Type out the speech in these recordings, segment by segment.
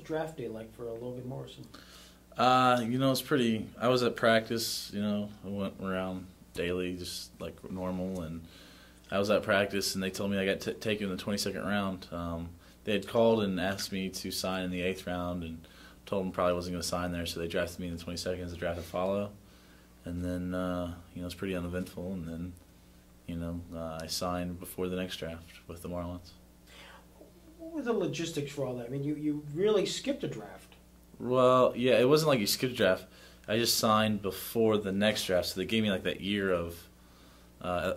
draft day like for Logan Morrison? It's pretty. I was at practice. I went around daily, just like normal, and I was at practice, and they told me I got taken in the 22nd round. They had called and asked me to sign in the 8th round, and told them probably wasn't going to sign there, so they drafted me in the 22nd as a draft to follow. And then, it was pretty uneventful, and then, I signed before the next draft with the Marlins. What were the logistics for all that? I mean, you really skipped a draft. Well, yeah, it wasn't like you skipped a draft. I just signed before the next draft, so they gave me like that year of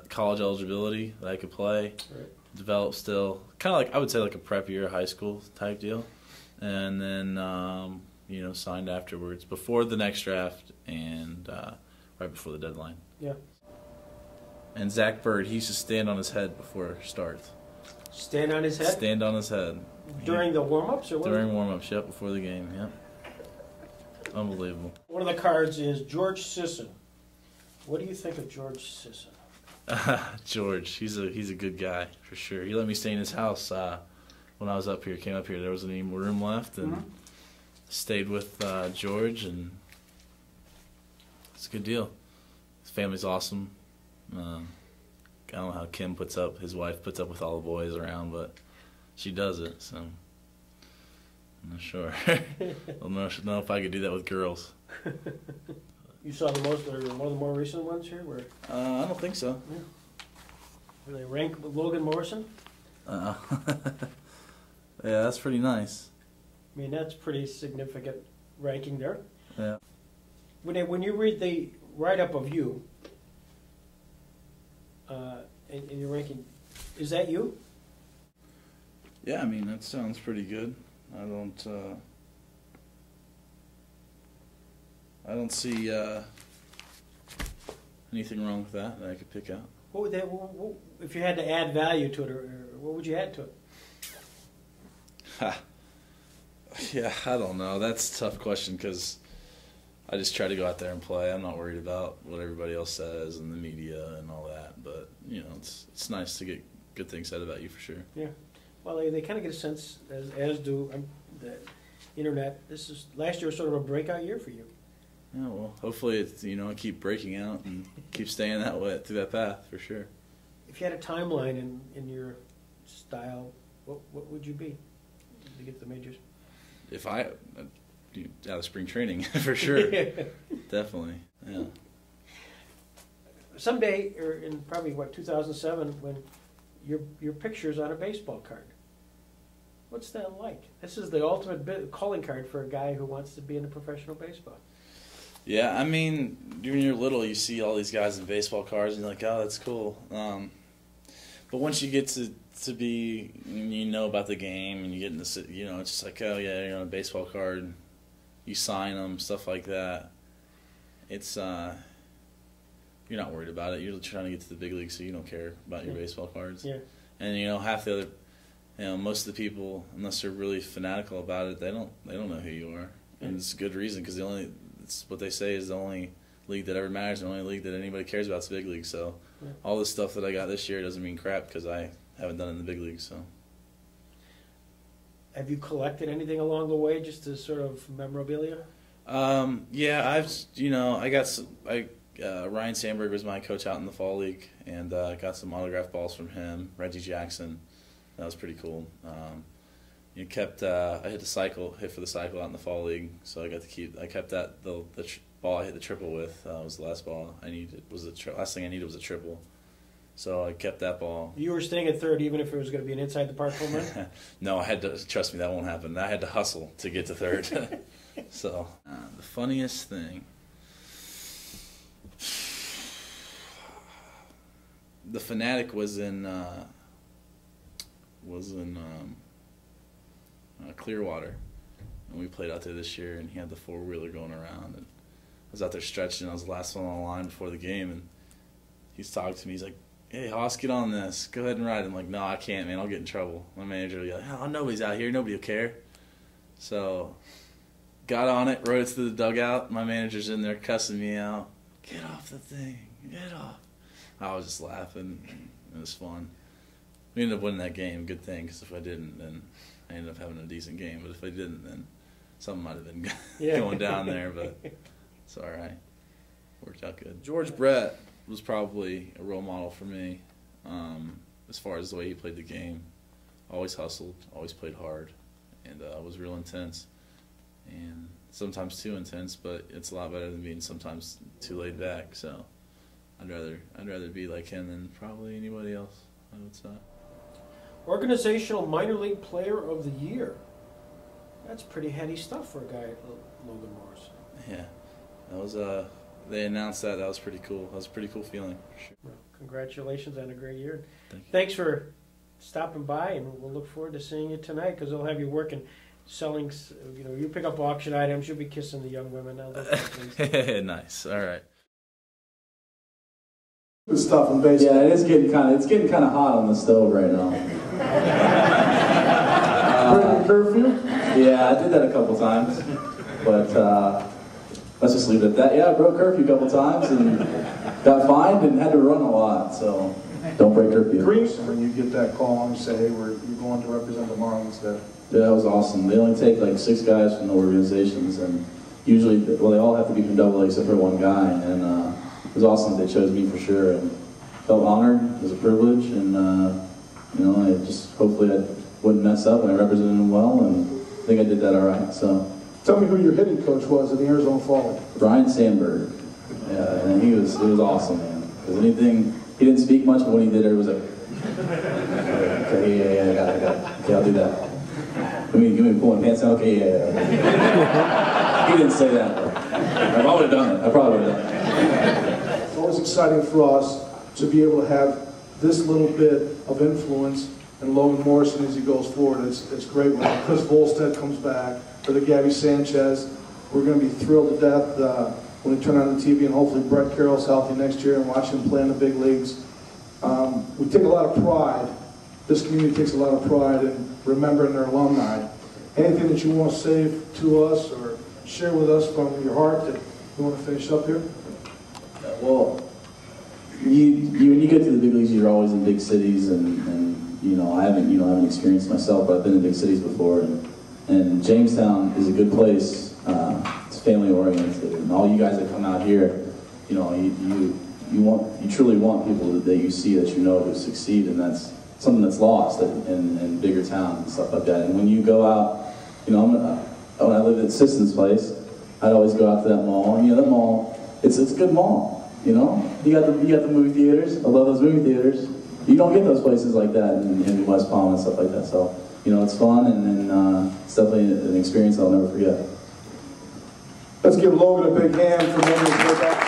college eligibility that I could play, Right. develop still, kind of like I would say like a prep year, high school type deal, and then signed afterwards before the next draft and right before the deadline. Yeah. And Zach Bird, he used to stand on his head before start. Stand on his head? Stand on his head. During the warm-ups or what? During warm-ups, yep, before the game, yep. Unbelievable. One of the cards is George Sisson. What do you think of George Sisson? George, he's a good guy for sure. He let me stay in his house when I was up here. Came up here, there wasn't any more room left, and stayed with George, and it's a good deal. His family's awesome. I don't know how Kim his wife puts up with all the boys around, but she does it. So I'm not sure. I don't know if I could do that with girls. You saw one of the more recent ones here? I don't think so. Yeah. Where they rank Logan Morrison? Yeah, that's pretty nice. I mean, that's pretty significant ranking there. Yeah. When you read the write-up of you, in your ranking, is that you? Yeah, I mean, that sounds pretty good. I don't see anything wrong with that I could pick out. What would if you had to add value to it, or what would you add to it? Yeah, I don't know. That's a tough question because I just try to go out there and play. I'm not worried about what everybody else says and the media and all that. But, it's nice to get good things said about you for sure. Yeah. Well, they kind of get a sense, as do the Internet. Last year was sort of a breakout year for you. Yeah, well, hopefully it's, I keep breaking out and keep staying that way, through that path for sure. If you had a timeline in your style, what would you be to get to the majors? If out of spring training, for sure. Definitely, yeah. Someday, or in probably, 2007, when your picture's on a baseball card. What's that like? This is the ultimate calling card for a guy who wants to be in a professional baseball. Yeah, I mean, when you're little, you see all these guys in baseball cards, and you're like, oh, that's cool. But once you get to be, about the game, and you get in the, it's just like, oh, yeah, you're on a baseball card. You sign them, stuff like that. It's, you're not worried about it. You're trying to get to the big leagues, so you don't care about your baseball cards. Yeah. And, half the other, most of the people, unless they're really fanatical about it, they don't know who you are. And it's a good reason, because it's what they say is the only league that ever matters, the only league that anybody cares about is the big league. So all this stuff that I got this year doesn't mean crap because I haven't done it in the big league. So have you collected anything along the way, just as sort of memorabilia? Yeah, Ryne Sandberg was my coach out in the fall league, and got some autographed balls from him. Reggie Jackson, that was pretty cool. I hit for the cycle out in the fall league, so I kept that. The ball I hit the triple with was the last ball I needed. Last thing I needed was a triple, so I kept that ball. You were staying at third, even if it was going to be an inside the park home run. No, I had to. Trust me, that won't happen. I had to hustle to get to third. So the funniest thing. The Fanatic was in Clearwater, and we played out there this year, and he had the four-wheeler going around, and I was out there stretching. I was the last one on the line before the game, and he's talking to me. He's like, "Hey, Hoss, get on this. Go ahead and ride." I'm like, "No, I can't, man. I'll get in trouble." My manager will be like, "Oh, nobody's out here. Nobody will care." So got on it, rode it to the dugout. My manager's in there cussing me out. "Get off the thing. Get off." I was just laughing. It was fun. We ended up winning that game. Good thing, because if I didn't, then I ended up having a decent game. But if I didn't, then something might have been Yeah. going down there, but it's all right. Worked out good. George Brett was probably a role model for me as far as the way he played the game. Always hustled, always played hard, and was real intense. And sometimes too intense, but it's a lot better than being sometimes too laid back. So I'd rather be like him than probably anybody else, I would say. Organizational minor league player of the year. That's pretty heady stuff for a guy like Logan Morrison. Yeah, that was they announced that. That was pretty cool. That was a pretty cool feeling, for sure. Well, congratulations on a great year. Thank you. Thanks for stopping by, and we'll look forward to seeing you tonight because they'll have you working, selling. You know, you pick up auction items. You'll be kissing the young women. Nice. All right. Good stuff in baseball. Yeah, it's getting kind of hot on the stove right now. Curfew? Yeah, I did that a couple times, but let's just leave it at that. Yeah, I broke curfew a couple times and got fined and had to run a lot, so don't break curfew. Greece, when you get that call and you say, hey, you're going to represent the Marlins there. Yeah, that was awesome. They only take like 6 guys from the organizations, and usually, well, they all have to be from Double A except for one guy, and it was awesome that they chose me for sure, and felt honored. It was a privilege, and you know, I just hopefully I wouldn't mess up, and I represented them well, and I think I did that all right. So, tell me who your hitting coach was in the Arizona Fall. Ryne Sandberg, yeah, and he was awesome, man. Because anything, he didn't speak much, but when he did, it was like, okay, yeah, I got it. Okay, I'll do that. Give me pulling pants out. Okay, yeah. He didn't say that. I probably would have done it. I probably would have done it. It's always exciting for us to be able to have this little bit of influence in Logan Morrison as he goes forward. It's great when Chris Volstead comes back, or the Gabby Sanchez. We're going to be thrilled to death when we turn on the TV and hopefully Brett Carroll's healthy next year and watch him play in the big leagues. We take a lot of pride. This community takes a lot of pride in remembering their alumni. Anything that you want to say to us or share with us from your heart that you want to finish up here? Well, when you get to the big leagues, you're always in big cities, and you know, I haven't experienced myself, but I've been in big cities before, and Jamestown is a good place. It's family oriented, and all you guys that come out here, you know, you truly want people that you see that you know who succeed, and that's something that's lost in bigger towns and stuff like that. And when you go out, you know, when I lived at Sisson's place, I'd always go out to that mall, and you know, that mall, it's a good mall. You know, you got the movie theaters. I love those movie theaters. You don't get those places like that in West Palm and stuff like that. So, you know, it's fun, and it's definitely an experience I'll never forget. Let's give Logan a big hand for making his way back.